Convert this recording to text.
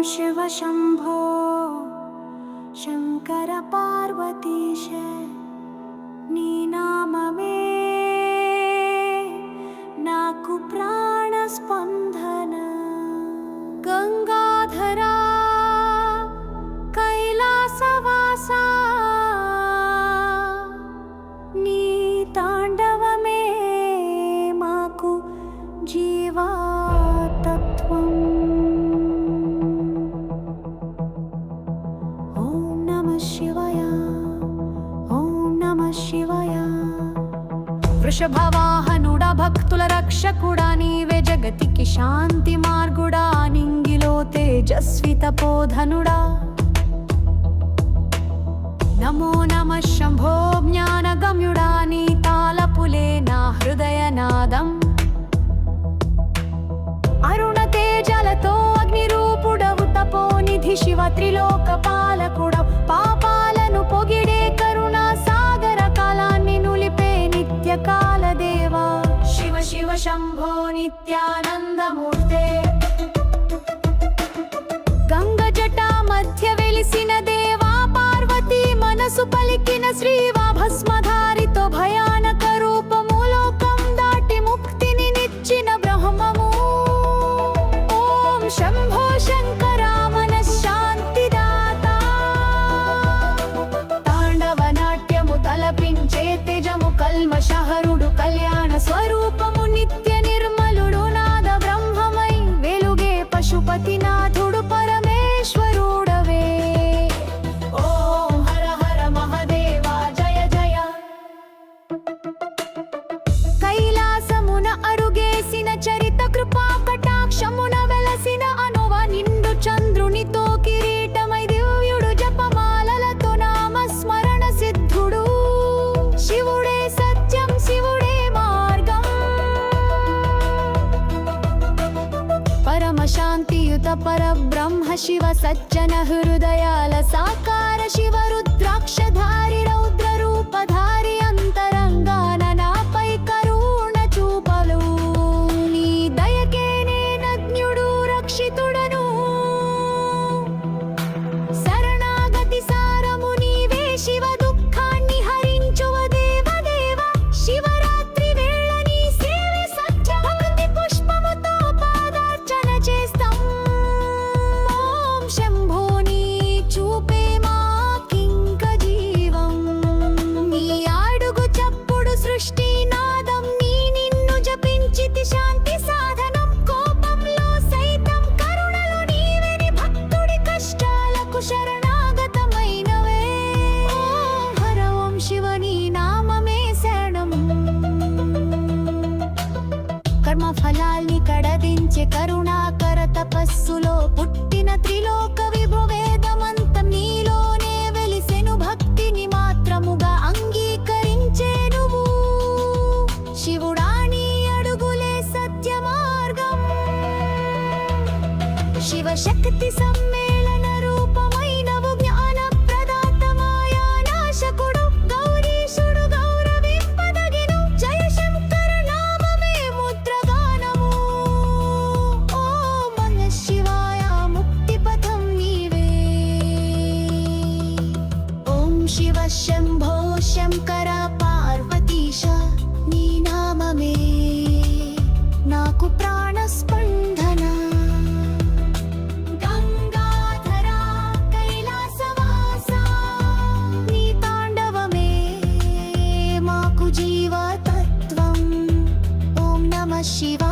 शिव शंभो शंकर पार्वतीश नी नाममे नाकु प्राण स्पंदन गंगाधरा कैलासवासा नी तांडवमे माकु जीवा तत्वम् వృషభవాహనుడా భక్తుల రక్షకుడా నీవే జగతికి శాంతి మార్గుడా నింగిలో తేజస్వి తపోధనుడా నమో నమః శంభో జ్ఞానగమ్యుడా నీ తాళపులే నా హృదయనాదం అరుణ తేజలతో అగ్నిరూపుడవు తపోనిధి శివ త్రిలోక పాలకుడవు పాపాలను పొగిడే కరుణా సాగర కాలాన్ని నులిపే నిత్యకాల దేవా శివ శివ శంభో నిత్యానందమూర్తే గంగ జటా మధ్య వెలిసిన దేవా పార్వతీ మనసు పలికిన శ్రీవా భస్మధారితో భయానక రూపము లోకం దాటి ముక్తిని నిచ్చిన బ్రహ్మము ఓం శంభో శంకర మనశ్శాంతిదాతా తాండవ నాట్యము తలపించే తేజము కల్మషహరుడు కళ్యాణ స్వరూపము నిత్య నిర్మలుడు నాద బ్రహ్మమై వెలుగే పశుపతినాథుడు పరమేశ్వరుడవే ఓం హర హర మహదేవా జయ జయ కైలాసమున అరుగేసిన చరిత కృపా కటాక్షమున వెలసిన అనువ నిండు చంద్రునితో కిరీటమై దివ్యుడు జపమాలలతో నామస్మరణ సిద్ధుడు శివుడే సత్యం శివుడే మార్గం పరమశాంతియుత పరబ్రహ్మ శివ సజ్జన హృదయాల సాకార శివ రుద్రాక్షధారి రౌద్ర రూపధారి అంతరంగాన నాపై కరుణ చూపలు నీ దయకే నేనజ్ఞుడు రక్షితుడను శరణాగతి సారము నీవే శివ దుఃఖాన్ని హరించువ దేవదేవ శివరాత్రి వేళ నీ సేవే సత్య భక్తి పుష్పముతో పాదార్చన చేస్తాం ఓం శంభో నీ చూపే మాకింక జీవం నీ అడుగు చప్పుడు సృష్టి నాదం నీ నిన్ను జపించితి శాంతి సాధనం కోపంలో సైతం కరుణలో నీవే భక్తుడి కష్టాలకు శరణాగతమైనవే ఓం హర ఓం శివ నీ నామమే శరణం కర్మ ఫలాల్ని కడదించే కరుణాకర తపస్సులో పుట్టిన త్రిలోక విభు వేదమంతం నీలోనే వెలిసెను భక్తిని మాత్రముగా అంగీకరించే నువ్వు శివుడా నీ అడుగులే సత్య మార్గం శివ శక్తి సమ్మేళన రూపమైనవు జ్ఞాన ప్రదాత మాయా నాశకుడు గౌరీశుడు గౌరవింపదగిను జయ శంకర నామమే ముద్రగానము ఓం నమః శివాయ ముక్తి పథం నీవే ఓం శివ శంభో శంకర పార్వతీశ నీ నామమే నాకు ప్రాణ స్పందన గంగాధరా కైలాసవాసా నీ తాండవమే మాకు జీవతత్వం ఓం నమః శివాయ